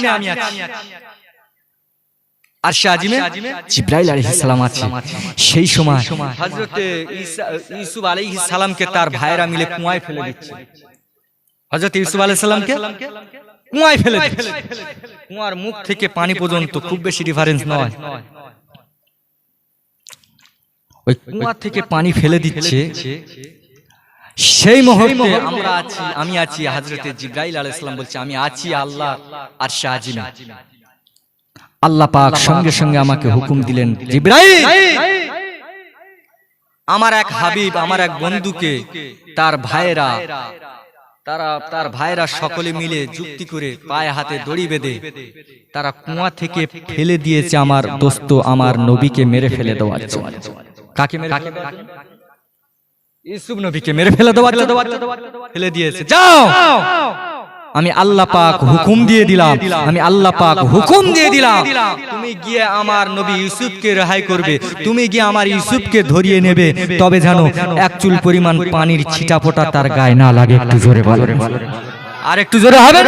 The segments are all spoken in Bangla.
আজিমে আমি আছি, আরশে আজিমে জিবরাইল আলাইহিস সালাম আছে। সেই সময় হযরত ইউসুফ আলাইহিস সালামকে তার ভাইরা মিলে কুয়ায় ফেলে দিচ্ছে। হযরত ইউসুফ আলাইহিস সালামকে কুয়ায় ফেলে দিচ্ছে। কুয়ার মুখ থেকে পানি পর্যন্ত খুব বেশি ডিফারেন্স নয়। ওই কুয়া থেকে পানি ফেলে দিচ্ছে। সেই মুহূর্তে আমরা আছি, আমি আছি, হযরত জিবরাইল আলাইহিস সালাম বলছে আমি আছি আল্লাহ আরশে আজিমে। আল্লাহ পাক সঙ্গে সঙ্গে আমাকে হুকুম দিলেন, জিবরাইল আমার এক হাবিব, আমার এক বন্ধুকে তার ভাইয়েরা সকলে মিলে যুক্তি করে পায়ে হাতে দড়ি বেঁধে তারা কুয়া থেকে ফেলে দিয়েছে আমার দোস্ত আমার নবীকে মেরে ফেলে দেওয়ার জন্য। কাকে মেরে ইউসুফ নবীকে মেরে ফেলে দেওয়ার জন্য ফেলে দিয়েছে। যাও, আমি আল্লাহ পাক হুকুম দিয়ে দিলাম, আমি আল্লাহ পাক হুকুম দিয়ে দিলাম, তুমি গিয়ে আমার নবী ইউসুফকে রেহাই করবে, তুমি গিয়ে আমার ইউসুফকে ধরিয়ে নেবে, তবে জানো এক চুল পরিমাণ পানির ছিটাফোঁটা তার গায়ে না লাগে। একটু জোরে বলো, আর একটু জোরে হবে।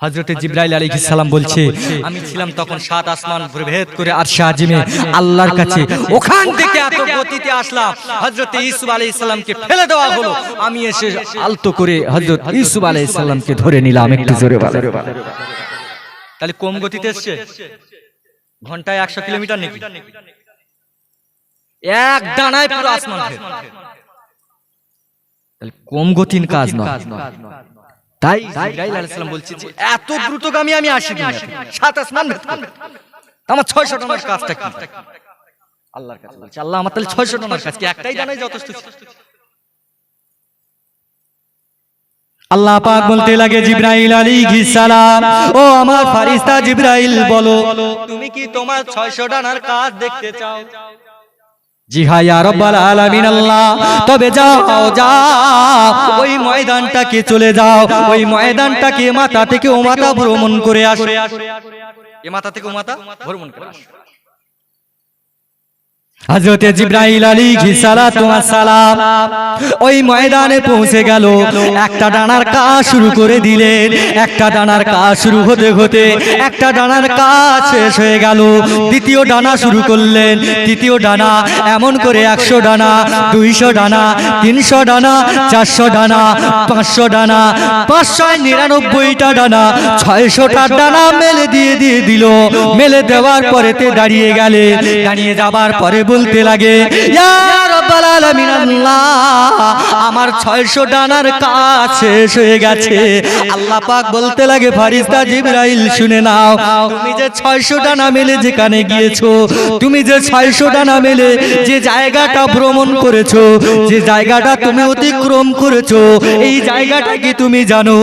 হযরত জিবরাইল আলাইহিস সালাম বলছে আমি ছিলাম তখন 7 আসমান ভেদ করে আরশে আজিমে আল্লাহর কাছে, ওখান থেকে এত গতিতে আসলাম, হযরত ইউসুফ আলাইহিস সালামকে ফেলে দেওয়া হলো, আমি এসে আলতো করে হযরত ইউসুফ আলাইহিস সালামকে ধরে নিলাম। একটু জোরে বলো। তাহলে কম গতিতে এসেছে, ঘন্টায় 100 কিলোমিটার নাকি, এক ডানায় পুরো আসমান ভেদ। তাহলে কম গতির কাজ নয়। তাই জিবরাইল আলাইহিস সালাম বলছে যে এত দ্রুতগামী আমি আসিনি, 7 আসমান ভেদ করে আমার 600 টনের কাজটা কি? আল্লাহর কাছে বলছে আল্লাহ আমার তাহলে 600 টনের কাজ কি একটাই জানাই যথেষ্ট ছিল? আল্লাহ পাক বলতে লাগে জিবরাইল আলাইহিস সালাম, ও আমার ফেরেশতা জিবরাইল বলো তুমি কি তোমার 600 ডানার কাজ দেখতে চাও? জি হ্যাঁ ইয়া রাব্বাল আলামিন আল্লাহ, তবে যাও ওই ময়দানটাকে চলে যাও, ওই ময়দানটাকে মাথা থেকে ও মাথা ভ্রমণ করে আসো, এ মাথা থেকে ও মাথা ভ্রমণ করে আসো। হযরত জিবরাইল আলাইহিস সালাম ওই ময়দানে পৌঁছে গেল, একটা ডানার কাজ শুরু করে দিলেন। একটা ডানার কাজ শুরু হতে হতে একটা ডানার কাজ শেষ হয়ে গেল, দ্বিতীয় ডানা শুরু করলেন। তৃতীয় ডানা, এমন করে 100 ডানা, 200 ডানা, 300 ডানা, 400 ডানা, 500 ডানা, 599টা ডানা, 600টা ডানা মেলে দিয়ে দিল। মেলে দেওয়ার পরেতে দাঁড়িয়ে গেলে, দাঁড়িয়ে যাবার পরে বলতে লাগে ইয়া রাব্বাল আলামিন আল্লাহ আমার 600 ডানার কাজ শেষ হয়ে গেছে। আল্লাহ পাক বলতে লাগে ফেরেশতা জিবরাইল শুনে নাও, তুমি যে 600 ডানা মেলে যেখানে গিয়েছো, তুমি যে 600 ডানা মেলে যে জায়গাটা ভ্রমণ করেছো, যে জায়গাটা তুমি অতিক্রম করেছো, এই জায়গাটা কি তুমি জানো?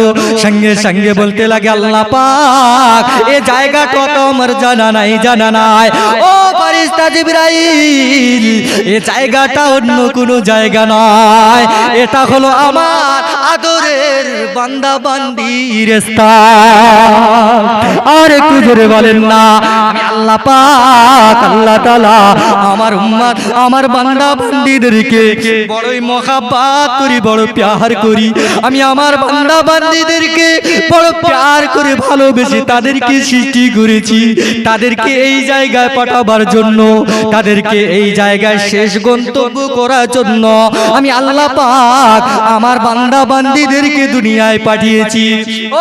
সঙ্গে সঙ্গে বলতে লাগে আল্লাহ পাক এই জায়গাটা তো আমার জানা নাই। ও ফেরেশতা জিবরাইল এই জায়গাটা অন্য কোনো জায়গা নয়, এটা হলো আমার আদরের বান্দা বান্দির স্থান। আর একটু জোরে বলেন না, আমি আল্লাহ পাক আল্লাহ তাআলা আমার উম্মত আমার বান্দা বান্দিদেরকে বড়ই মহব্বত করি, বড় প্যার করি। আমি আমার বান্দা বান্দিদেরকে বড় প্যার করে ভালোবেসে তাদেরকে সৃষ্টি করেছি, তাদেরকে এই জায়গায় পাঠাবার জন্য, তাদেরকে এই জায়গায় শেষ গন্তব্য করার জন্য আমি আল্লাহ পাক আমার বান্দা বান্দীদেরকে দুনিয়ায় পাঠিয়েছি।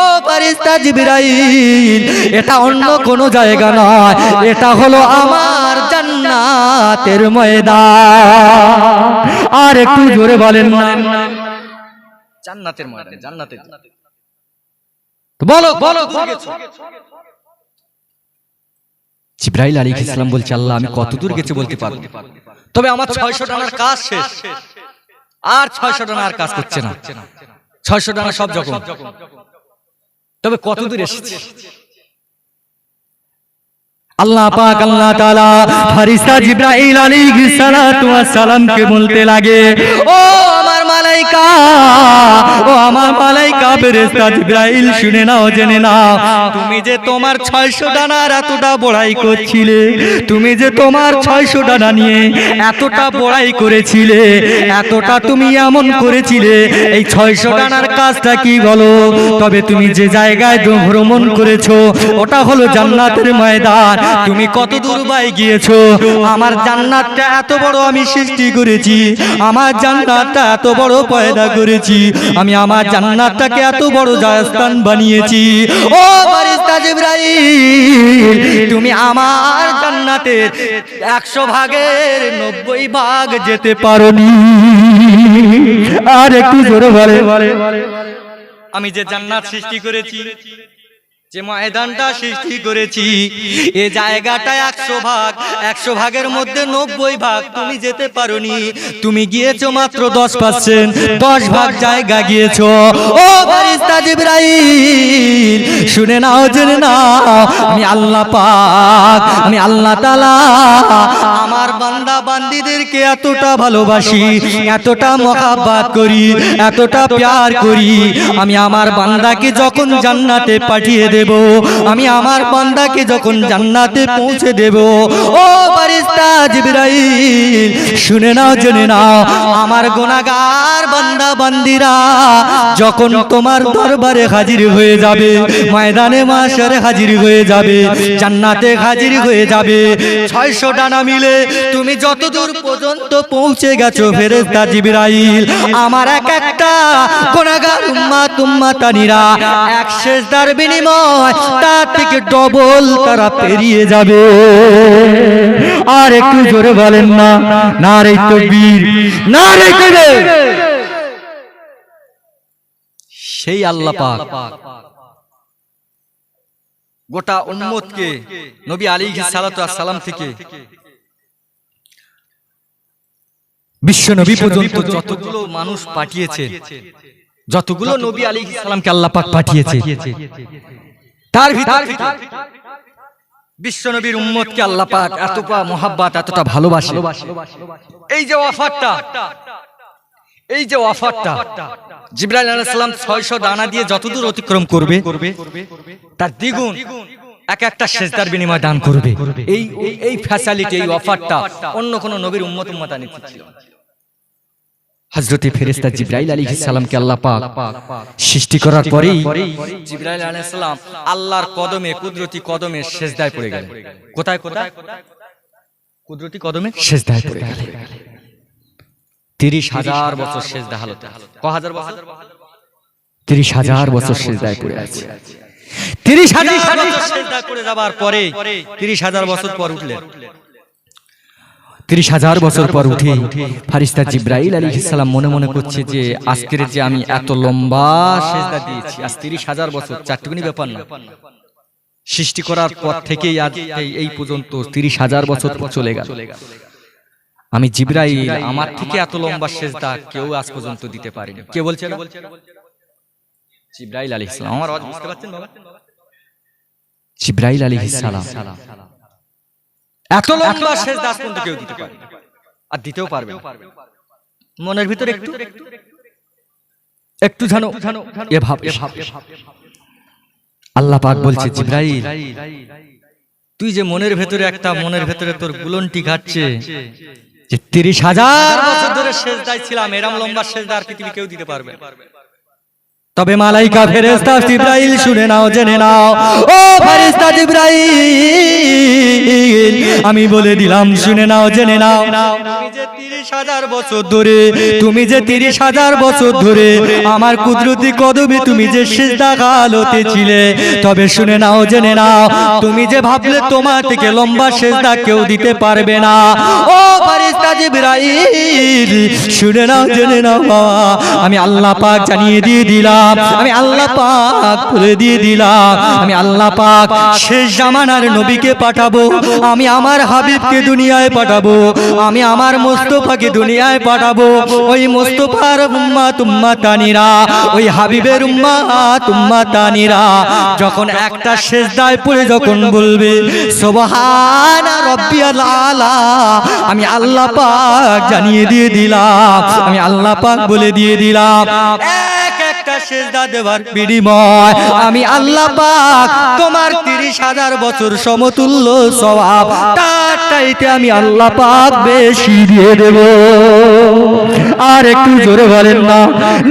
ও ফেরেশতা জিবরাইল এটা অন্য কোনো জায়গা নয়, এটা হলো আমার জান্নাতের ময়দান। আর একটু জোরে বলেন না, জান্নাতের ময়দান, জান্নাতের বলো বলো জিবরাইল আলাইহিস সালাম বলছে আল্লাহ আমি কত দূর গেছি বলতে পারবো, তবে আমার 600 ডানার কাজ শেষ, আর 600 ডানার কাজ করছে না, 600 ডানা সব যখন, তবে কত দূর এসেছে? আল্লাহ পাক আল্লাহ তাআলা ফেরেশতা জিবরাইল আলাইহিস সালাতু ওয়াস সালামকে বলতে লাগে ও আমার মালাইকা, ও আমার মালাইকা ফেরেশতা জিবরাইল শুনে নাও জেনে নাও, তুমি যে তোমার 600 ডানার এতটা বড়াই করছিলে, তুমি যে তোমার 600 ডানা নিয়ে এতটা বড়াই করেছিলে, এতটা তুমি এমন করেছিলে, এই 600 ডানার কাজটা কি বলো? তবে তুমি যে জায়গায় ভ্রমণ করেছো ওটা হলো জান্নাতের ময়দান। তুমি কত দূর বাই গিয়েছো? আমার জান্নাতটা এত বড় আমি সৃষ্টি করেছি, আমার জান্নাতটা এত বড় পয়দা করেছি, আমি আমার জান্নাতটাকে এত বড় জায়স্থান বানিয়েছি। ও ফেরেশতা জিবরাইল, তুমি আমার জান্নাতের 100 ভাগের 90 ভাগ যেতে পারোনি। আর একটু জোরে বলে, আমি যে জান্নাত সৃষ্টি করেছি, যে ময়দানটা সৃষ্টি করেছি, এই জায়গাটা 100 ভাগ, 100 ভাগের মধ্যে 90 ভাগ তুমি যেতে পারোনি। তুমি গিয়েছো মাত্র 10%, 10 ভাগ জায়গা গিয়েছো। ও ফেরেশতা জিবরাইল, শুনে নাও জেনে নাও, আমি আল্লাহ পাক, আমি আল্লাহ তাআলা আমার বান্দা বান্দীদেরকে এতটা ভালোবাসি, এতটা মহব্বত করি, এতটা প্যার করি, আমি আমার বান্দাকে যখন জান্নাতে পাঠিয়ে দেব, আমি আমার বান্দাকে যখন জান্নাতে পৌঁছে দেব, ও ফেরেশতা জিবরাইল শুনে নাও জেনে নাও, আমার গুনাহগার বান্দা বান্দীরা যখন তোমার দরবারে হাজির হয়ে যাবে, ময়দানে মাশারে হাজির হয়ে যাবে, জান্নাতে হাজির হয়ে যাবে, 600 ডানা মিলে তুমি যতদূর পর্যন্ত পৌঁছে গেছো ফেরেশতা জিবরাইল, আমার এক একটা গুনাহগার উম্মত উম্মতানিরা এক সেজদার বিনিময় তার থেকে ডবল তারা পেরিয়ে যাবে। আর একটু জোরে বলেন না, নারে তাকবীর, নারে তাকবীর। সেই আল্লাহ পাক গোটা উম্মতকে নবী আলাইহিস সালাতু ওয়াস সালাম থেকে বিশ্ব নবী পর্যন্ত যতগুলো মানুষ পাঠিয়েছে, যতগুলো নবী আলাইহিস সালামকে আল্লাহ পাক পাঠিয়েছে, তার ভিতর বিশ্ব নবীর উম্মতকে আল্লাহ পাক এতটা মহব্বত, এতটা ভালোবাসে। এই যে অফারটা, এই যে অফারটা জিবরাইল আলাইহিস সালাম 600 দানা দিয়ে যতদূর অতিক্রম করবে তার দ্বিগুণ এক একটা সেজদার বিনিময় দান করবে। এই ফ্যাসিলিটি, এই অফারটা অন্য কোন নবীর উম্মত উম্মতানি ছিল না। হযরতে ফেরেশতা জিবরাইল আলাইহিস সালামকে আল্লাহ পাক সৃষ্টি করার পরেই জিবরাইল আলাইহিস সালাম আল্লাহর কদমে, কুদরতি কদমে সিজদায় পড়ে গেলেন। কোথায় কোথায়? কুদরতি কদমে সিজদায় পড়ে গেলেন। 30,000 বছর সিজদা হালতে। কয় হাজার বছর? 30,000 বছর সিজদায় পড়ে আছে। 30,000 বছর সিজদায় পড়ে যাবার পরে 30,000 বছর পর উঠলেন। 30,000 বছর পর উঠে ফেরেশতা জিবরাইল আলাইহিস সালাম মনে মনে করছে যে আজকের যে আমি এত লম্বা সিজদা দিয়েছি, আজ 30,000 বছর, চারটুকুনি ব্যাপার না। সৃষ্টি করার পর থেকেই আজ এই পর্যন্ত 30,000 বছর চলে গেল। আমি জিবরাইল, আমার থেকে এত লম্বা সিজদা কেউ আজ পর্যন্ত দিতে পারেনি। কে বলছিল? জিবরাইল আলাইহিস সালাম। আমার আওয়াজ বুঝতে পারছেন বাবা? জিবরাইল আলাইহিস সালাম এত লম্বা সিজদা আজ পর্যন্ত কেউ দিতে পারে আর দিতেও পারবে না। মনের ভিতরে একটু জানো এ ভাব। আল্লাহ পাক বলছে, জিবরাইল তুই যে মনের ভেতরে তোর গুলনটি ঘাটছে যে 30,000 বছর ধরে সিজদায় ছিলাম, এরকম লম্বা সিজদা আর পৃথিবী কেউ দিতে পারবে না। তবে মালাইকা ফেরেশতা জিবরাইল শুনে নাও জেনে নাও, ও ফেরেশতা জিবরাইল আমি বলে দিলাম শুনে নাও জেনে নাও, তুমি যে 30,000 বছর ধরে, তুমি যে 30,000 বছর ধরে আমার কুদরতি কদমে তুমি যে সিজদা হালতে ছিলে, তবে শুনে নাও জেনে নাও, তুমি যে ভাবলে তোমার থেকে লম্বা সিজদা কেউ দিতে পারবে না, ও ফেরেশতা জিবরাইল শুনে নাও জেনে নাও, আমি আল্লাহ পাক জানিয়ে দিয়ে দিলাম দিলাম, আমি আল্লাহ পাক বলে দিয়ে দিলাম, আমি আল্লাহ পাক শেষ জামানার নবীকে পাঠাবো, আমি আমার হাবিবকে দুনিয়ায় পাঠাবো, আমি আমার মুস্তাফাকে দুনিয়ায় পাঠাবো। ওই মুস্তাফার উম্মত উম্মতানিরা, ওই হাবিবের উম্মত উম্মতানিরা যখন একটা সিজদায় পড়ে যখন বলবে সুবহান রাব্বিয়াল আলা, আমি আল্লাহ পাক জানিয়ে দিয়ে দিলাম, আমি আল্লাহ পাক বলে দিয়ে দিলাম, একটা সিজদা দেওয়ার বিনিময় আমি আল্লাহ পাক তোমার 30,000 বছর সমতুল্য সওয়াব তার চাইতে আমি আল্লাহ পাক বেশি দিয়ে দেব। আর একটু জোরে বলেন না,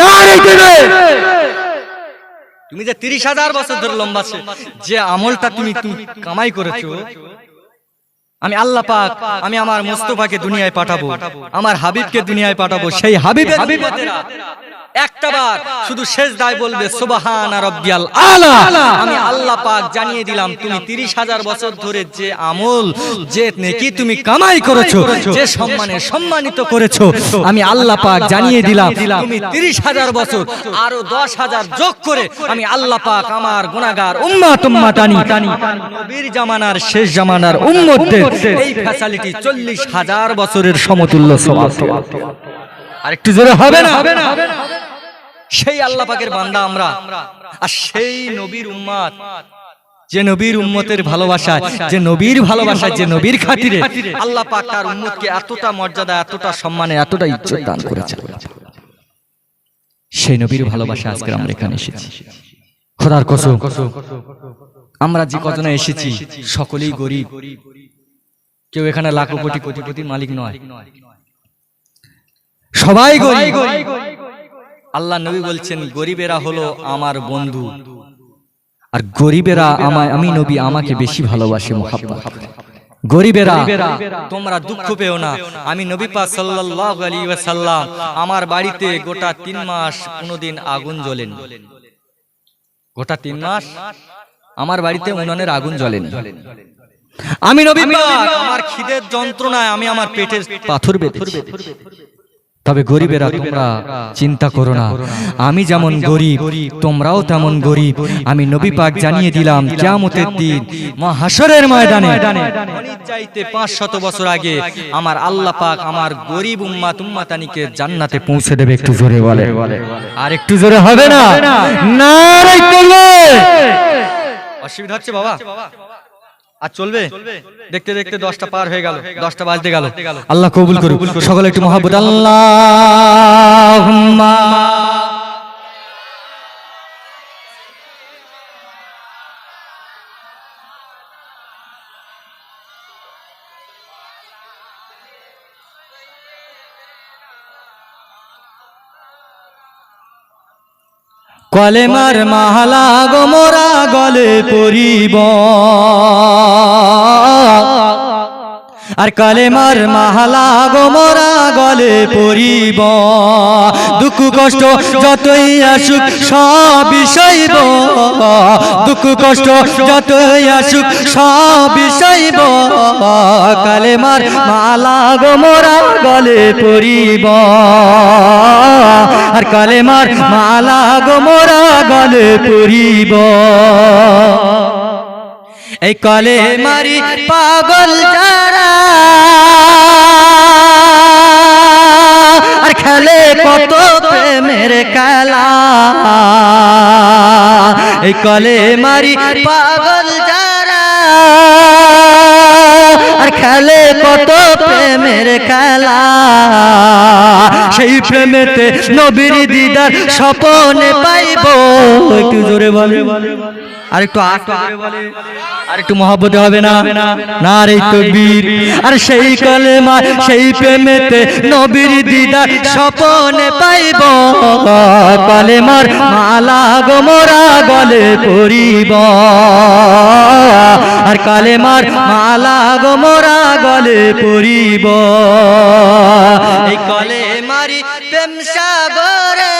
না রেখে দে। তুমি যে 30,000 বছর ধরে লম্বা যে আমলটা তুমি কামাই করেছো, আমি আল্লাহ পাক আমি আমার মুস্তাফাকে দুনিয়ায় পাঠাবো, আমার হাবিবকে দুনিয়ায় পাঠাবো, সেই হাবিবের উম্মতেরা একটাবার শুধু সিজদায় বলবে সুবহান রাব্বিয়াল আলা, আমি আল্লাহ পাক জানিয়ে দিলাম তুমি 30,000 বছর ধরে যে আমল যে নেকি তুমি কামাই করেছো, যে সম্মানে সম্মানিত করেছো, আমি আল্লাহ পাক জানিয়ে দিলাম তুমি 30,000 বছর আরো 10,000 যোগ করে আমি আল্লাহ পাক আমার গুনাহগার উম্মত উম্মতানি নবীর জামানার শেষ জামানার উম্মতদের এই ফ্যাসিলিটি 40,000 বছরের সমতুল্য সওয়াব। আর একটু জোরে হবে না? সেই আল্লাহ পাকের বান্দা আমরা, আর সেই নবীর উম্মত, যে নবীর উম্মতের ভালোবাসায়, যে নবীর ভালোবাসায়, যে নবীর খাতিরে আল্লাহ পাক তার উম্মতকে এতটা মর্যাদা, এতটা সম্মানে, এতটা ইজ্জত দান করেছে। সেই নবীর ভালোবাসায় আজকে আমরা এখানে এসেছি। খোদার কসম, আমরা যে কজনে এসেছি সকলেই গরিব, কেউ এখানে লাখো কোটি কোটিপতির মালিক নয়, সবাই গরিব। আল্লাহ নবী বলছেন গরিবেরা হলো আমার বন্ধু, আর গরিবেরা আমি নবী আমাকে বেশি ভালোবাসে, মুহাব্বত। গরিবেরা তোমরা দুঃখ পেও না, আমি নবী পাক সাল্লাল্লাহু আলাইহি ওয়াসাল্লাম আমার বাড়িতে গোটা 3 মাস কোনদিন আগুন জ্বলেনি, গোটা 3 মাস আমার বাড়িতে উনানের আগুন জ্বলেনি। আমি নবী পাক আমার খিদের যন্ত্রণায় আমি আমার পেটের পাথর বেঁধেছি। তবে গরিবেরা তোমরা চিন্তা করো না, আমি যেমন গরিব তোমরাও তেমন গরিব। আমি নবী পাক জানিয়ে দিলাম কিয়ামতের দিন মহাশরের ময়দানে চাইতে 500 বছর আগে আমার আল্লাহ পাক আমার গরিব উম্মত উম্মতানিকে জান্নাতে পৌঁছে দেবে। একটু জোরে বলে, আর একটু জোরে হবে না? নারে তাকবীর। অসুবিধা হচ্ছে বাবা? আর চলবে? দেখতে দেখতে 10টা পার হয়ে গেল, 10টা বাজতে গেল। আল্লাহ কবুল করুক। সকলে একটু মহব্বত আল্লাহুম্মা। কলেমার মালা গো মোরা গলে পরিব, আর কলেমার মালা গো মোরা গলে পরিব। দুঃখ কষ্ট যতই আসুক সবই সইব, দুঃখ কষ্ট যতই আসুক সবই সইব। কলেমার মালা গো মোরা গলে পরিব, আর কলেমার মালা গো মোরা গলে পরিব। এই কলেমারি পাগল যারা আর খেলে কত প্রেমের খেলা, এই কলেমারি পাগল যারা আর খেলে কত প্রেমের খেলা, সেই প্রেমেতে নবীর দিদার স্বপনে পাইব। একটু জোরে বলে, আর একটু আর একটু মহব্বতে হবে না? নারে তাকবীর। আর সেই কলেমা সেই প্রেমেতে নবীর দিদার স্বপনে পাইব। কলেমার মালা গো মোরা গলে পরিব, আর কলেমার মালা গো মোরা গলে পরিব। এই কলেমারি প্রেম সাগরে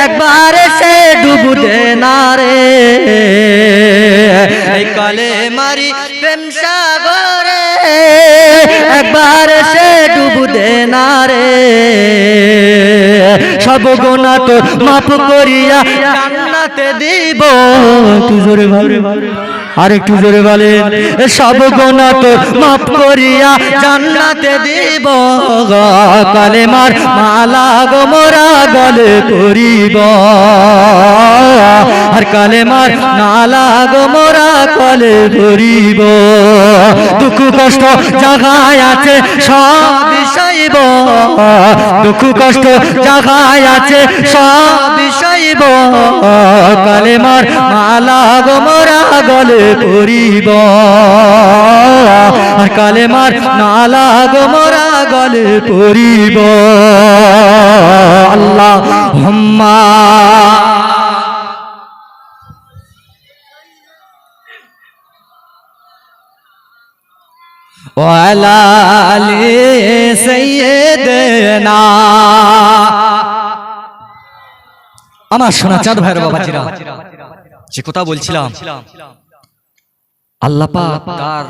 একবার সে ডুব দে না রে, এই কলেমারি প্রেম সাগরে একবার সে ডুব দে না রে। সব গুনাহ তোর মাফ করিয়া জান্নাতে দিব। একটু জোরে বলেন, আর একটু জোরে বলেন, সব গুনাহ তোর মাফ করিয়া জান্নাতে দিব। কালেমার মালা গো মোরা গলে পরিব, আর কালেমার মালা গো মোরা গলে পরিব। দুঃখ কষ্ট জাগায় আছে সব বিষয়ব, দুঃখ কষ্ট জাগায় আছে সব বিষয়ব। কালেমার মালা গো মোরা গলে পরিব, আর কালেমার মালা গো মোরা গলে পরিব। আল্লাহুম্মা ওয়ালা আলি সাইয়্যিদিনা। আমার সোনা চাঁদ ভাইয়ের বাবাজিরা, যে কথা বলছিলাম, আল্লাহ পাক তার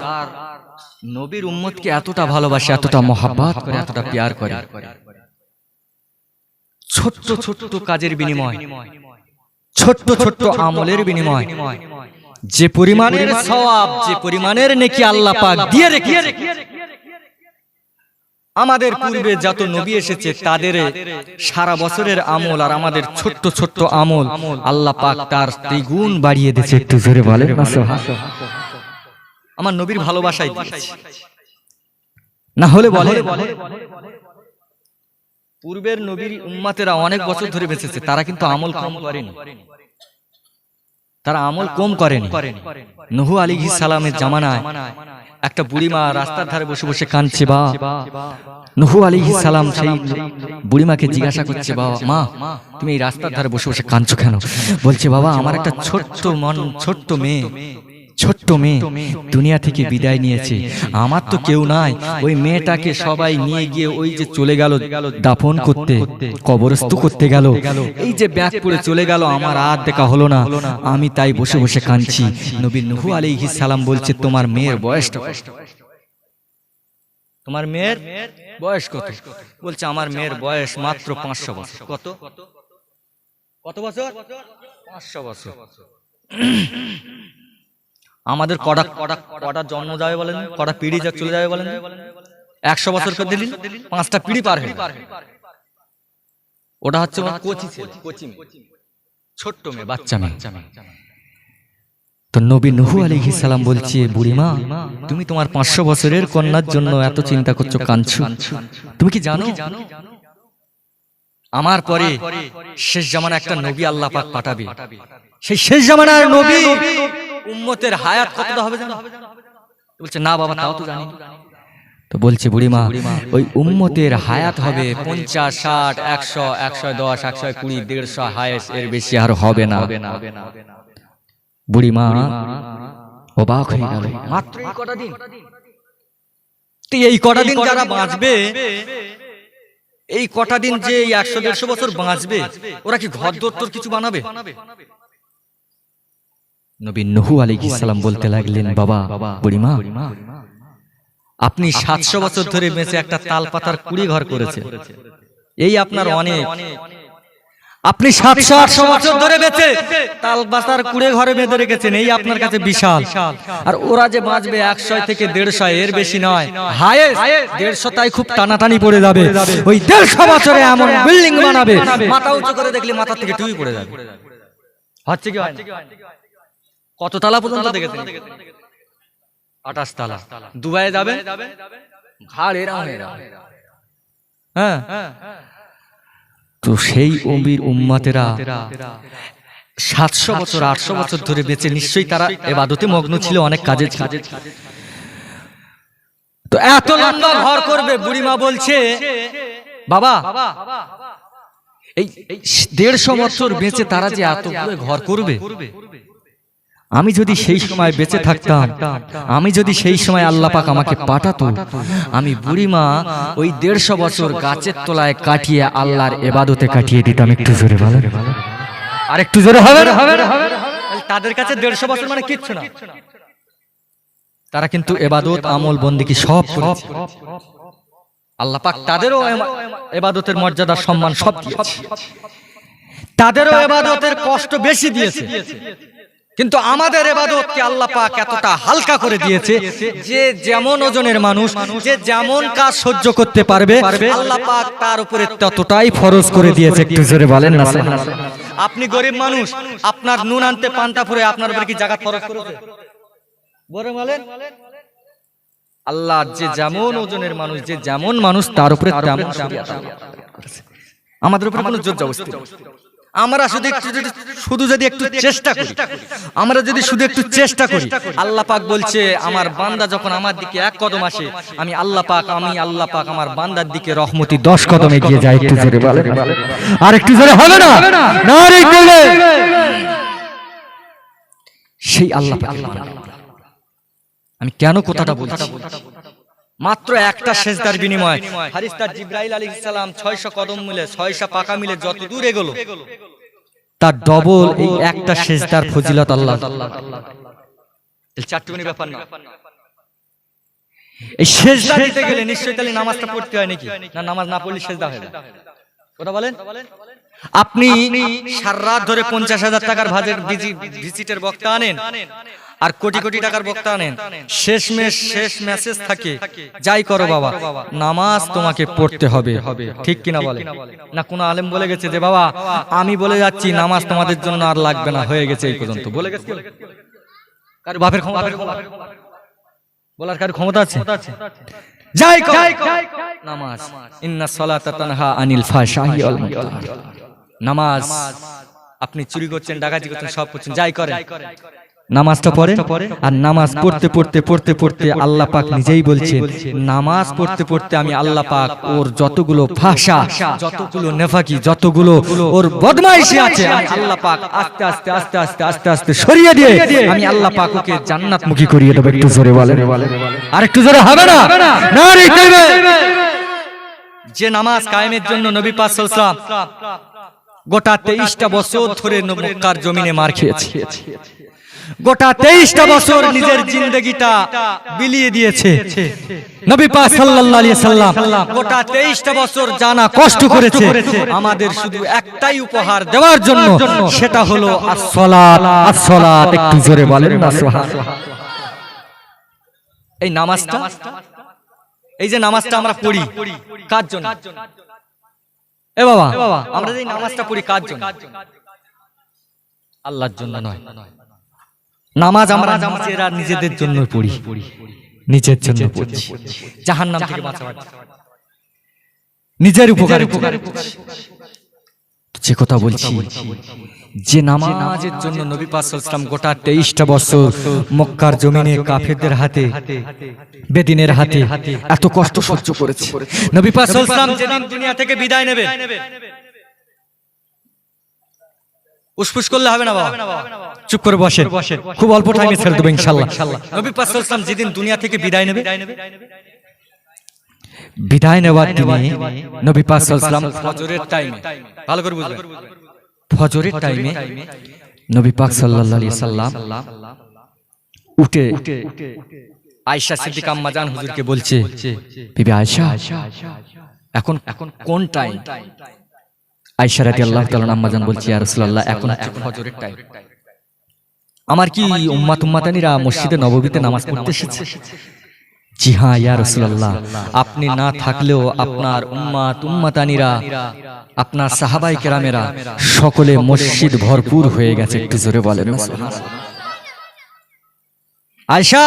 নবীর উম্মতকে এতটা ভালোবাসে, এতটা মহব্বত করে, এতটা প্যার করে, ছোট্ট ছোট্ট কাজের বিনিময়, ছোট্ট ছোট্ট আমলের বিনিময় যে পরিমাণের সওয়াব, যে পরিমাণের নেকি আল্লাহ পাক দিয়ে রেখেছে। আমাদের পূর্বে যত নবী এসেছে তাদের সারা বছরের আমল আর আমাদের ছোট্ট ছোট্ট আমল আল্লাহ পাক তার দ্বিগুণ বাড়িয়ে দিয়েছে। একটু জোরে বলেন না সুবহানাল্লাহ। আমার নবীর ভালোবাসাই দিয়েছে, না হলে বলে পূর্বের নবীর উম্মতেরা অনেক বছর ধরে বেঁচেছে, তারা কিন্তু আমল কম করেনি, তারা আমল কম করেনি। নূহ আলাইহিস সালামের জামানায় একটা বুড়িমা রাস্তার ধারে বসে বসে কাঁদছে। বা নূহ আলাইহিস সালাম সেই বুড়িমাকে জিজ্ঞাসা করছে, বাবা মা তুমি এই রাস্তার ধারে বসে বসে কাঁদছো কেন? বলছে, বাবা আমার একটা ছোট্ট মেয়ে দুনিয়া থেকে বিদায় নিয়েছে, আমার তো কেউ নাই। ওই মেয়েটাকে সবাই নিয়ে গিয়ে ওই যে চলে গেল দাফন করতে, কবরস্থ করতে গেল, এই যে ব্যাগ পড়ে চলে গেল, আমার আর দেখা হলো না, আমি তাই বসে বসে কাঁদছি। নবী নূহ আলাইহিস সালাম বলছে, তোমার মেয়ের বয়সটা, তোমার মেয়ের বয়স কত? বলছে, আমার মেয়ের বয়স মাত্র 500 বছর। কত বছর? 500 বছর। আমাদের কটা জন্ম যাবে বলেন, কটা পিড়ি চলে যাবে বলেন? 100 বছর করে দিলেন, 5টা পিড়ি পার হয়ে। ওটা হচ্ছে কচি ছেলে, ছোট্ট মেয়ে, বাচ্চা মেয়ে। তো নবী নূহ আলাইহিস সালাম বলছে, বুড়িমা তুমি তোমার 500 বছরের কন্যার জন্য এত চিন্তা করছো, কাঁদছো, তুমি কি জানো আমার পরে শেষ জামানা একটা নবী আল্লাহ পাক পাঠাবে, সেই শেষ জামানার নবী উম্মতের হায়াত কতটা হবে জানো? বলছে, না বাবা তাও তো জানি। তো বলছে, বুড়িমা ওই উম্মতের হায়াত হবে 50, 60, 100, 110, 120, 150 হায়েস্ট, এর বেশি আর হবে না। বুড়িমা অবাক হয়ে গেল, মাত্র এই কটা দিন। তো এই কটা দিন যারা বাঁচবে, এই কটা দিন যে 100-150 বছর বাঁচবে, ওরা কি ঘর দোর কিছু বানাবে? নবী নূহ আলাইহিস সালাম বলতে লাগলেন, বাবা বুড়িমা আপনি 700 বছর ধরে বেঁচে একটা তাল পাতার কুড়ি ঘর করেছে, এই আপনার অনেক। আপনি 700-800 বছর ধরে বেঁচে তাল পাতার কুড়ে ঘরে বেঁধে রেখেছেন, এই আপনার কাছে বিশাল। আর ওরা যে বাঁচবে 100 থেকে 150, এর বেশি নয়, হায়েস্ট 150, তাই খুব টানাটানি পড়ে যাবে। ওই 150 বছরে এমন বিল্ডিং বানাবে, মাথা উঁচু করে দেখলে মাথা থেকে টুই পড়ে যাবে। হচ্ছে কি হয় না? কত তালা পর্যন্ত দেখেছেন? 28 তালা। দুবাইয়ে যাবে, ঘাড় এরাম হয়ে যাবে। হ্যাঁ, তো সেই নবীর উম্মতেরা 700 বছর 800 বছর ধরে বেঁচে, নিশ্চয়ই তারা ইবাদতে মগ্ন ছিল, অনেক কাজে ছিল। তো এত লম্বা ঘর করবে, বুড়িমা বলছে, বাবা এই 150 বছর বেঁচে তারা যে এতগুলো ঘর করবে, আমি যদি সেই সময় বেঁচে থাকতাম, আমি যদি সেই সময় আল্লাহ পাক আমাকে পাঠাতো, আমি বুড়িমা ওই 150 বছর গাছের তলায় কাটিয়ে আল্লাহর ইবাদতে কাটিয়ে দিতাম। একটু জোরে বলেন, আর একটু জোরে হবে। তাদের কাছে 150 বছর মানে কিচ্ছু না, তারা কিন্তু ইবাদত আমল বন্দেগী সব করেছে। আল্লাহ পাক তাদেরও ইবাদতের মর্যাদা সম্মান সব দিয়েছে, তাদেরও ইবাদতের কষ্ট বেশি দিয়েছে, কিন্তু আমাদের ইবাদতকে আল্লাহ পাক এতটা হালকা করে দিয়েছে যে যেমন ওজনের মানুষ, যে যেমন কাজ সহ্য করতে পারবে আল্লাহ পাক তার উপরে ততটাই ফরজ করে দিয়েছে। একটু জোরে বলেন না। আপনি গরিব মানুষ, আপনার নুন আনতে পান্তা ফুরে আপনার উপরে কি জাকাত ফরজ করেছে? বলে বলেন। আল্লাহ যে যেমন ওজনের মানুষ, যে যেমন মানুষ তার উপরে তেমন আমাদের উপরে কোনো জোর জবরদস্তি। আমরা শুধু যদি একটু চেষ্টা করি, আমরা যদি শুধু একটু চেষ্টা করি, আল্লাহ পাক বলছে আমার বান্দা যখন আমার দিকে এক কদম আসে, আমি আল্লাহ পাক আমার বান্দার দিকে রহমতি 10 কদম এগিয়ে যায়। একটু জোরে বলেন, আর একটু জোরে হবে না? নারে কইলে সেই আল্লাহ পাক। আমি কেন কথাটা বলছি? মাত্র একটা সেজদার বিনিময় ফেরেশতা জিবরাইল আলাইহিস সালাম 600 কদম মিলে 600 পাকা মিলে যত দূর এগোলো তার ডবল এই একটা সেজদার ফজিলত আল্লাহ। এই চারটুকুনি ব্যাপার না। এই সেজদা দিতে গেলে নিশ্চয়ই তাহলে নামাজটা পড়তে হয় নাকি? না, নামাজ না পড়লে সেজদা হয় না। কথা বলেন। আপনি সারা রাত ধরে 50,000 টাকার ভিজিটের বক্তা আনেন আর কোটি কোটি টাকার বক্তা আনেন, শেষ মেসেজ থাকে যাই করো বাবা নামাজ তোমাকে পড়তে হবে, ঠিক কিনা বলে না? কোন আলেম বলে গেছে যে বাবা আমি বলে যাচ্ছি নামাজ তোমাদের জন্য আর লাগবে না, হয়ে গেছে এই পর্যন্ত বলে গেছে? কার বাপের ক্ষমতা বলার কার ক্ষমতা আছে? যাই করো নামাজ, ইন্নাস সালাতা তানহা আনিল ফাহশাই ওয়াল মুনকার। নামাজ আপনি চুরি করছেন, ডাকাতি করছেন, সব করছেন, যাই করেন নামাজটা পড়ে। আর নামাজ পড়তে পড়তে পড়তে পড়তে আল্লাহ পাক নিজেই বলছেন নামাজ পড়তে পড়তে আমি আল্লাহ পাক ওর যতগুলো ফাহশা, যতগুলো নেফাকি, যতগুলো ওর বদমাইশি আছে আমি আল্লাহ পাক আস্তে আস্তে আস্তে আস্তে আস্তে আস্তে সরিয়ে দিয়ে আমি আল্লাহ পাক ওকে জান্নাতমুখী করিয়ে দেব। একটু জোরে বলেন, আর একটু জোরে হবে না? নারে তাকবীর। যে নামাজ কায়েমের জন্য নবী পাক সাল্লাল্লাহু আলাইহি ওয়াসাল্লাম গোটা 23টা বছর ধরে মক্কার জমিনে মার খেয়েছে, গোটা 23টা বছর নিজের জিন্দেগিটা বিলিয়ে দিয়েছে। নবী পাক সাল্লাল্লাহু আলাইহি সাল্লাম গোটা 23টা বছর জানা কষ্ট করেছে আমাদের শুধু একটাই উপহার দেওয়ার জন্য, সেটা হলো as-সালাত, as-সালাত। একটু জোরে বলেন না সুবহানাল্লাহ। এই নামাজটা, এই যে নামাজটা আমরা পড়ি কার জন্য? এ বাবা আমরা যে নামাজটা পড়ি কার জন্য? আল্লাহর জন্য নয়। নামাজ আমরা নিজেদের জন্য পড়ি, নিজের জন্য পড়ছি, জাহান্নাম থেকে বাঁচার, নিজের উপকার। যে কথা বলছি, যে নামাজের জন্য নবী পাক সাল্লাল্লাহু আলাইহি ওয়াসাল্লাম গোটা 23টা বছর মক্কার জমিনে কাফেরদের হাতে, বেদিনের হাতে এত কষ্ট সহ্য করেছে। নবী পাক সাল্লাল্লাহু আলাইহি ওয়াসাল্লাম যেদিন দুনিয়া থেকে বিদায় নেবে, উসপুস করলে হবে না বাবা, চুপ করে বসেন, খুব অল্প টাইমে ছেড়ে দেব ইনশাআল্লাহ। নবী পাক সাল্লাল্লাহু আলাইহি ওয়াসাল্লাম যেদিন দুনিয়া থেকে বিদায় নেবে, বিদায় নেওয়ার দিনে নবী পাক সাল্লাল্লাহু আলাইহি ওয়াসাল্লাম ফজরের টাইমে, ভালো করে বুঝবেন, ফজরের টাইমে নবী পাক সাল্লাল্লাহু আলাইহি ওয়াসাল্লাম উঠে আয়েশা সিদ্দিকা আম্মা জান হুজুরকে বলছে, বিবি আয়েশা এখন কোন টাইম? আয়েশা রাদিয়াল্লাহু তাআলা আম্মা জান বলছে, ইয়া রাসূলুল্লাহ এখন ফজরের টাইম। আমার কি উম্মাতানিরা মসজিদে নববীতে নামাজ পড়তে এসেছে? জি হ্যাঁ ইয়া রাসূলুল্লাহ, আপনি না থাকলেও আপনার উম্মাতানিরা, আপনার সাহাবায়ে কেরামেরা সকলে মসজিদ ভরপুর হয়ে গেছে। একটু জোরে বলেন না সুবহানাল্লাহ। আয়েশা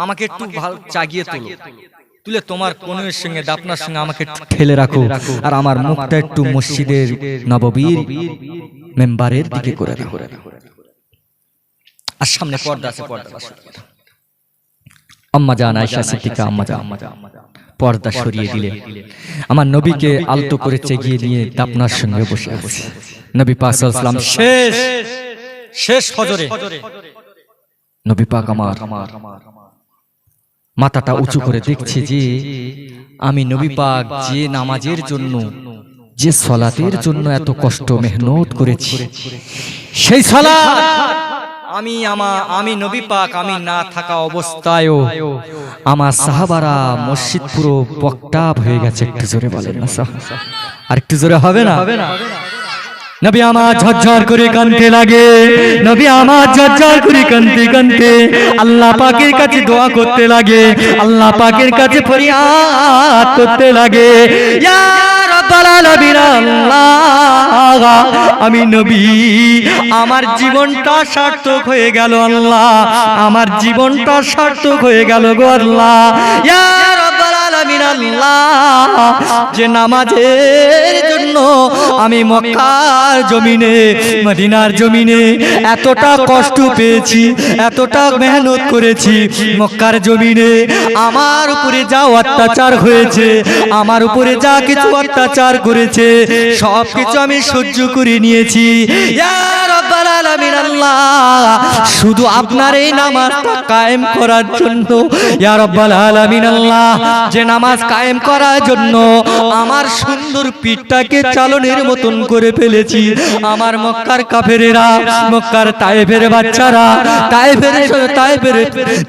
আমাকে একটু ভালো চাগিয়ে তুলে তোমার কোণের সঙ্গে দাপনার সঙ্গে আমাকে ঠেলে রাখো, আর আমার মুখটা একটু মসজিদের নববীর মেম্বারের দিকে করে রাখো। আর সামনে পর্দা আছে, পর্দা আম্মা জান আয়েশা সিদ্দিকা আম্মা জান পর্দা সরিয়ে দিলে আমার নবীকে আলতো করে চেগিয়ে নিয়ে দাপনার সঙ্গে বসে আছে। নবী পাক সাল্লাল্লাহু আলাইহি ওয়াসাল্লাম শেষ ফজরে নবী পাক আমার মাথাটা উঁচু করে দেখছে যে আমি নবী পাক যে নামাজের জন্য, যে সালাতের জন্য এত কষ্ট মেহনত করেছি, সেই সালাত আমি নবী পাক আমি না থাকা অবস্থায়ও আমার সাহাবারা মসজিদ পুরো বক্তাব হয়ে গেছে। একটু জোরে বলেন না আর একটু জোরে হবে না? নবী আমার ঝরঝর করে কাঁদতে লাগে, নবী আমার ঝরঝর করে কাঁদতে কাঁদতে আল্লাহ পাকের কাছে দোয়া করতে লাগে, আল্লাহ পাকের কাছে ফরিয়াদ করতে লাগে, ইয়া রাব্বাল আলামিন আল্লাহ, আমি নবী আমার জীবনটা সার্থক হয়ে গেল আল্লাহ, আমার জীবনটা সার্থক হয়ে গেল গো আল্লাহ, ইয়া রাব্বাল আলামিন আল্লাহ, যে নামাজের জন্য আমি মক্কার জমিনে মদিনার জমিনে এতটা কষ্ট পেয়েছি, এতটা মেহনত করেছি, মক্কার জমিনে আমার উপরে যা অত্যাচার হয়েছে, আমার উপরে যা কিছু অত্যাচার করেছে সব কিছু আমি সহ্য করে নিয়েছি, ইয়া রাব্বাল আলামিন আল্লাহ, শুধু আপনার এই নামাজটা কায়েম করার জন্য, ইয়া রাব্বাল আলামিন আল্লাহ, যে নামাজ কায়েম করার জন্য আমার সুন্দর পিঠটাকে চালনের মতন করে ফেলেছি, আমার মক্কার কাফেরেরা, মক্কার তায়েফের বাচ্চারা,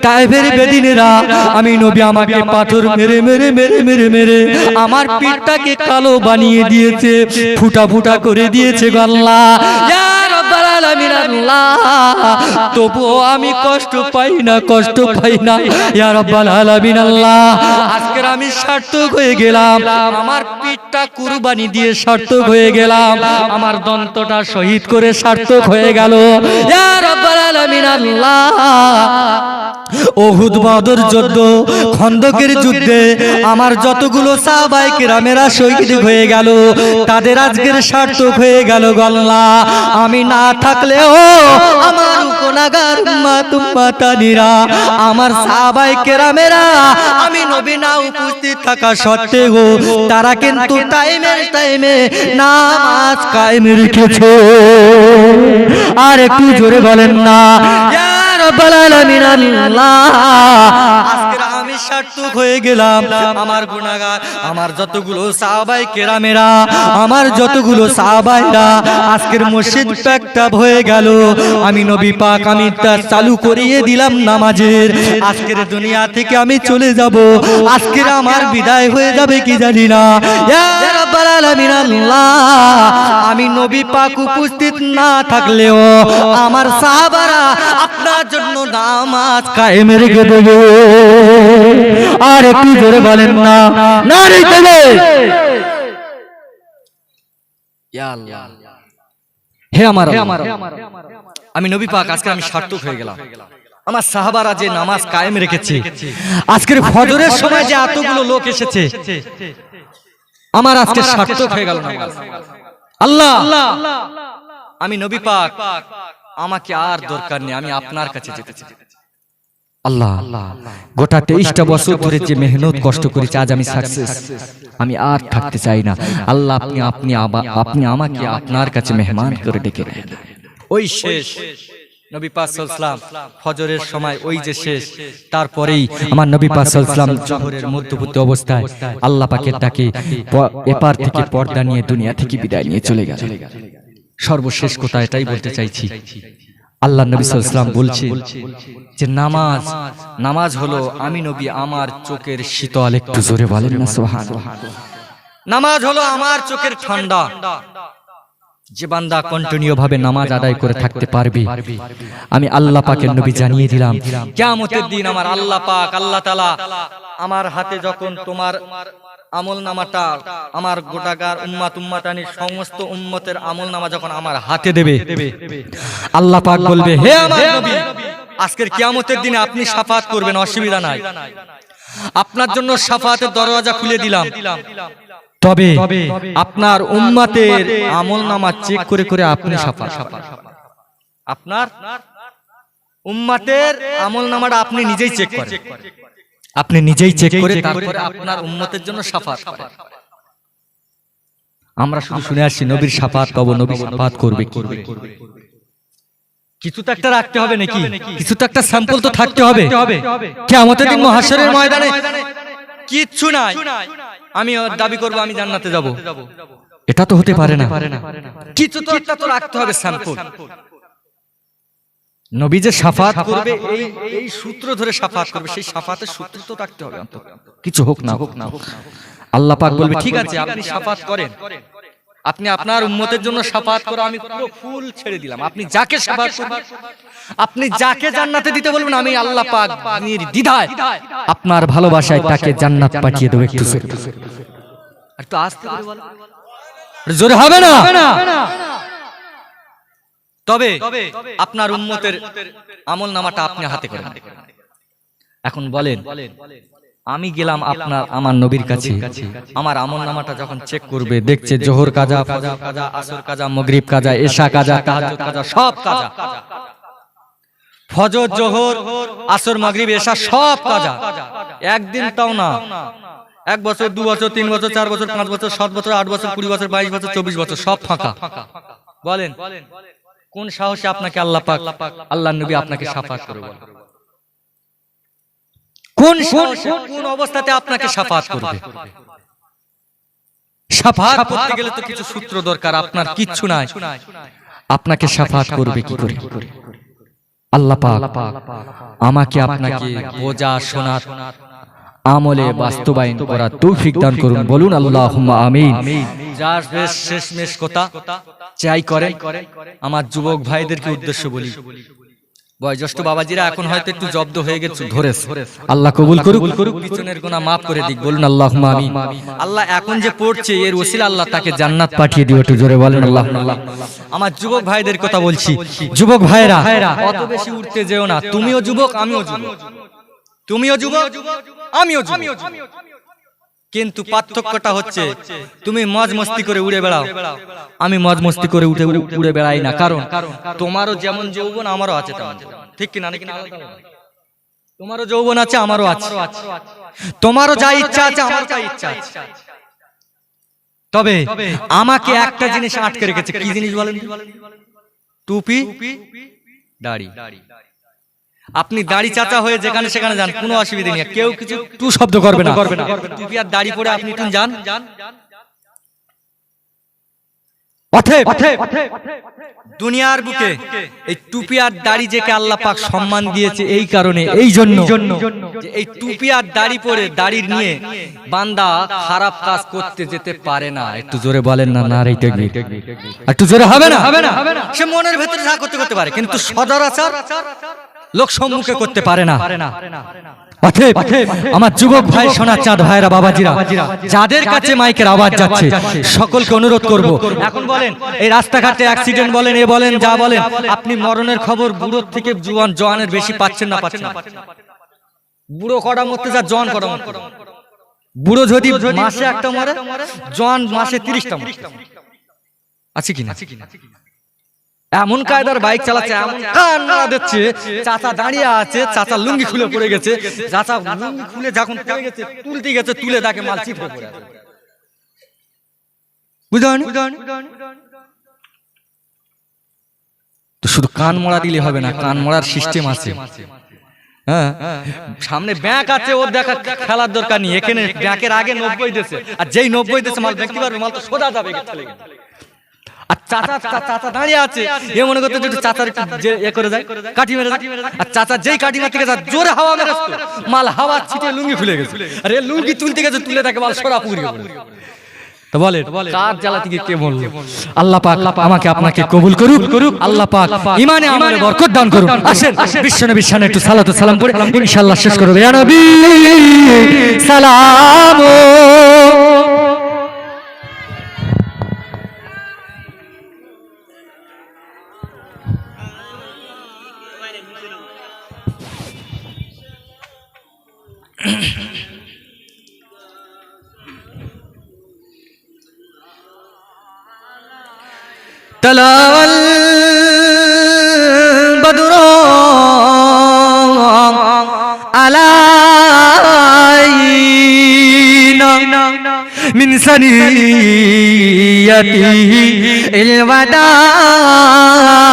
তায়েফের বেদিনেরা, আমি নবী আমাকে পাথর মেরে মেরে মেরে মেরে মেরে আমার পিঠটাকে কালো বানিয়ে দিয়েছে, ফুটা ফুটা করে দিয়েছে গো আল্লাহ, ইয়া রাব্বাল আলামিন আল্লাহ, তবুও আমি কষ্ট পাই না, কষ্ট পাই না, ইয়া রাব্বাল আলামিন আল্লাহ, আজকের আমি সার্থক হয়ে গেলাম, আমার পিঠটা কুরবানি দিয়ে সার্থক হয়ে গেলাম, আমার দন্তটা শহীদ করে সার্থক হয়ে গেল, ইয়া রাব্বাল আলামিন আল্লাহ, উহুদ বদর যুদ্ধ খন্দকের যুদ্ধে আমার যতগুলো সাহাবায়ে কেরামেরা শহীদ হয়ে গেল, তাদের আজকের সার্থক হয়ে গেল গো আল্লাহ, আমি না থাকলেও আমার গুনাহগার উম্মত উম্মতানিরা, আমার সাহাবায়ে কেরামেরা, আমি নবী না উপস্থিত থাকা সত্ত্বেও তারা কিন্তু টাইমে নামাজ কায়েম রেখেছে, আর একটু জোরে বলেন না ইয়া রাব্বাল আলামিন আল্লাহ, আজকে আমি সার্থক হয়ে গেলাম, আমার গুনাহগার আমার যতগুলো সাহাবায়ে কেরামেরা, আমার যতগুলো সাহাবাইরা আজকের মসজিদ প্যাকটাপ হয়ে গেল, আমি নবী পাক আমি তা চালু করিয়ে দিলাম নামাজের, আজকের দুনিয়া থেকে আমি চলে যাব, আজকের আমার বিদায় হয়ে যাবে কি জানি না, ইয়া রাব্বাল আলামিন আল্লাহ, আমি নবী পাক উপস্থিত না থাকলেও আমার সাহাবারা আপনার জন্য নামাজ কায়েম রেখে দেবে, আর একটু জোরে বলেন না নারে তাকবীর, ইয়া আল্লাহ, হে আমার আমি নবী পাক আজকে আমি সার্থক হয়ে গেলাম, আমার সাহাবারা যে নামাজ কায়েম রেখেছে, আজকের ফজরের সময় যে এতগুলো লোক এসেছে, আমার আজকে সার্থক হয়ে গেল নামাজ, আল্লাহ আমি নবী পাক আমাকে আর দরকার নেই, আমি আপনার কাছে যেতে চাই, আল্লাহ গোটা 23টা বছর ধরে যে মেহনত কষ্ট করেছি আজ আমি সাকসেস, আমি আর থাকতে চাই না, আল্লাহ আপনি আমাকে আপনার কাছে মেহমান করে ডেকে নেন, ওই শেষ নবী পাক সাল্লাল্লাহু আলাইহি ওয়াসাল্লাম ফজরের সময় ওই যে শেষ, তারপরেই আমার নবী পাক সাল্লাল্লাহু আলাইহি ওয়াসাল্লাম জোহরের মধ্যবর্তী অবস্থায় আল্লাহ পাকের ডাকে এপার থেকে পর্দা নিয়ে দুনিয়া থেকে বিদায় নিয়ে চলে গেল। সর্বশেষ কথা এটাই বলতে চাইছি, আল্লাহ নবী সাল্লাল্লাহু আলাইহি ওয়াসাল্লাম বলছে যে নামাজ হলো আমি নবী আমার চোখের শীতল, একটু জোরে বলেন না সুবহানাল্লাহ, নামাজ হলো আমার চোখের ঠান্ডা, যে বান্দা কন্টিনিউ ভাবে নামাজ আদায় করে থাকতে পারবে, আমি আল্লাহ পাকের নবী জানিয়ে দিলাম কিয়ামতের দিন আমার আল্লাহ পাক আল্লাহ তাআলা আমার হাতে যখন তোমার আমলনামাটা আমার গোটাকার উম্মত উম্মতানির সমস্ত উম্মতের আমলনামা যখন আমার হাতে দেবে, আল্লাহ পাক বলবে হে আমার নবী আজকের কিয়ামতের দিনে আপনি শাফাআত করবেন, অসুবিধা নাই, আপনার জন্য শাফাআতের দরওয়াজা খুলে দিলাম, তবে আপনার উম্মতের আমলনামা চেক করে করে আপনি শাফাআত, আপনার উম্মতের আমলনামাটা আপনি নিজেই চেক করেন, আপনি নিজেই চেক করে তারপরে আপনার উম্মতের জন্য শাফাআত করেন। আমরা শুধু শুনে আসছি নবীর শাফাআত পাবো, নবী শাফাআত করবে, কিছু তো একটা রাখতে হবে নাকি, কিছু তো একটা স্যাম্পল তো থাকতে হবে, কিয়ামতের দিন মহশরের ময়দানে কিচ্ছু নাই আমি দাবি করব আমি জান্নাতে যাব, এটা তো হতে পারে না, কিছু তো একটা তো রাখতে হবে স্যাম্পল। নবী যে শাফাত করবে এই সূত্র ধরে শাফাত করবে, সেই শাফাতের সূত্র তো রাখতে হবে অন্তত, কিছু হোক না হোক না। আল্লাহ পাক বলবে ঠিক আছে আপনি শাফাত করেন, আপনি আপনার উম্মতের জন্য শাফাত করো, আমি পুরো ফুল ছেড়ে দিলাম। আপনি যাকে শাফাত করবেন, আপনি যাকে জান্নাতে দিতে বলবেন, আমি আল্লাহ পাক নির্দ্বিধায় আপনার ভালোবাসায় তাকে জান্নাত পাঠিয়ে দেব। একটু আর তো আস্তে করে বলো, জোরে হবে না। তবে আপনার উম্মতের আমল নামাটা আপনি হাতে করেন। এখন বলেন, আমি গেলাম আমার নবীর কাছে, আমার আমল নামাটা যখন চেক করবে, দেখছে জোহর কাজা, ফজর কাজা, আসর কাজা, মাগরিব কাজা, এশা কাজা, তাহাজ্জুদ কাজা, সব কাজা, ফজর জোহর আসর মাগরিব এশা সব কাজা, একদিন তাও না, 1 বছর 2 বছর 3 বছর 4 বছর 5 বছর 7 বছর 8 বছর 20 বছর 22 বছর 24 বছর সব ফাঁকা। বলেন কোন সাহসে আপনাকে আল্লাহ পাক, আল্লাহর নবী আপনাকে শাফাত করবে? কোন অবস্থাতে আপনাকে শাফাত করবে? শাফাত করতে গেলে তো কিছু সূত্র দরকার, আপনার কিচ্ছু নাই, আপনাকে শাফাত করবে কি করে? আল্লাহ পাক আমাকে আপনাকে বোঝা শোনার আমলে বাস্তবায়ন করার তৌফিক দান করুন, বলুন আল্লাহুম্মা আমিন। যার শেষমেশ কথা চাই করে আমার যুবক ভাইদেরকে উদ্দেশ্য বলি, বয়োজ্যেষ্ঠ বাবাজিরা এখন হয়তো একটু জব্দ হয়ে গেছে, ধরেছে, আল্লাহ কবুল করুক, পিছনের গুনাহ মাফ করে দিক, বলুন আল্লাহুম্মা আমিন। আল্লাহ এখন যে পড়ছে এর ওসিলা আল্লাহ তাকে জান্নাত পাঠিয়ে দিও, একটু জোরে বলেন আল্লাহুম্মা। আমার যুবক ভাইদের কথা বলছি, যুবক ভাইরা অত বেশি উঠতে যেও না, তুমিও যুবক আমিও যুবক, তুমিও যুবক আমিও যুবক, কিন্তু পার্থক্যটা হচ্ছে তুমি মজ মস্তি করে উড়ে বেড়াও, আমি মজ মস্তি করে উড়ে বেড়াই না, কারণ তোমারও যেমন যৌবন আমারও আছে, ঠিক কি না? তোমারও যৌবন আছে আমারও আছে, তোমারও যা ইচ্ছা আছে আমারও তাই ইচ্ছা আছে, তবে আমাকে একটা জিনিস আটকে রেখেছে, কি জিনিস বলেন? টুপি দাড়ি। আপনি দাড়ি চাচা হয়ে যেখানে সেখানে যান, কোনো অসুবিধা নেই, কেউ কিছু টু শব্দ করবে না। টুপি আর দাড়ি পরে আপনি একটু যান, দুনিয়ার বুকে এই টুপি আর দাড়ি যেকে আল্লাহ পাক সম্মান দিয়েছে এই কারণে, এই জন্য যে এই টুপি আর দাড়ি পরে দাড়ির নিয়ে বান্দা খারাপ কাজ করতে যেতে পারে না। একটু জোরে বলেন না, না রে তাকবীর, একটু জোরে হবে না? সে মনের ভেতরে যা করতে পারে, কিন্তু সদরাচার লোক সম্মুখে করতে পারে না। আমার যুবক ভাই, সোনা চাঁদ ভাইরা, বাবাজিরা, যাদের কাছে মাইকের আওয়াজ যাচ্ছে সকলকে অনুরোধ করব, এখন বলেন এই রাস্তাঘাটে অ্যাক্সিডেন্ট বলেন, এ বলেন, যা বলেন, আপনি মরণের খবর বুড়োর থেকে জওয়ানের বেশি পাচ্ছেন না? পাচ্ছেন না? বুড়ো কটা মরতে যা, জওয়ান কটা মরতে? বুড়ো যদি মাসে একটা মরে, জওয়ান মাসে 30টা মরে, আছে কিনা? এমন কায়দার বাইক চালাচ্ছে, এমন কান্না দিচ্ছে, চাচা দাঁড়িয়ে আছে, চাচা লুঙ্গি খুলে পড়ে গেছে, চাচা লুঙ্গি খুলে যখন পড়ে গেছে তুলতে গেছে, তুলে তাকে মাল চিপে পড়ে আছে, বুঝলেন? তো শুধু কান মোড়া দিলে হবে না, কান মোড়ার সিস্টেম আছে। হ্যাঁ, সামনে ব্যাংক আছে, ওর দেখা খেলার দরকার নেই, এখানে ব্যাংকের আগে 90 দেশে, আর যেই 90 দেশে মাল দেখতে পারবে, মাল তো সোজা যাবে। আর চাচা দাঁড়িয়ে আছে, এ মনে করতে একটু চাচার এ করে যায়, কাঠি মেরে যায়, আর চাচা যেই কাঠি মারতে গেছে জোরে হাওয়া মেরে মাল হাওয়া ছিটে লুঙ্গি খুলে গেছে, আর এ লুঙ্গি তুলতে গেছে, তুলে তাকে মাল সরা পুড়ে গেছে। তো বলে কার জ্বালা থেকে কে বলল? আল্লাহ পাক আমাকে আপনাকে কবুল করুক, আল্লাহ পাক ঈমানে আমলে বরকত দান করুন। আসেন বিশ্বনবীর শানে একটু সালাত ও সালাম পড়ে ইনশাআল্লাহ শেষ করব। ইয়া নবী সালাম। طلع البدر علينا من ثنيته الوداع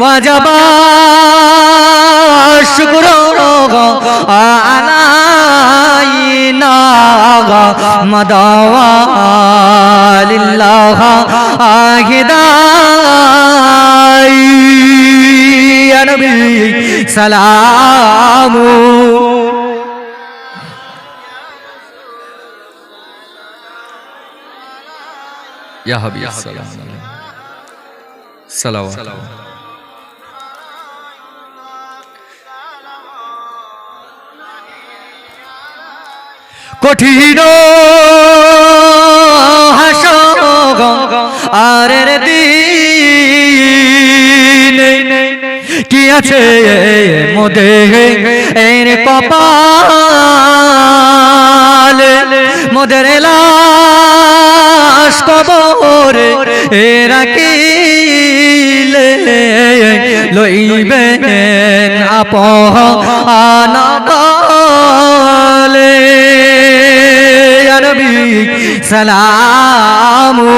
وجب الشكر علينا مدى لله هداي সালামু ইয়া হাবিব সালাওয়াত কঠিন হাসর আর দিন কি আছে মোদের কপালে মোদের লাশ কবরে রাখিলে লইবেন আপন কালে ইয়া নবী সালামু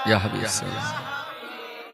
ইয়া হাবিব সালাম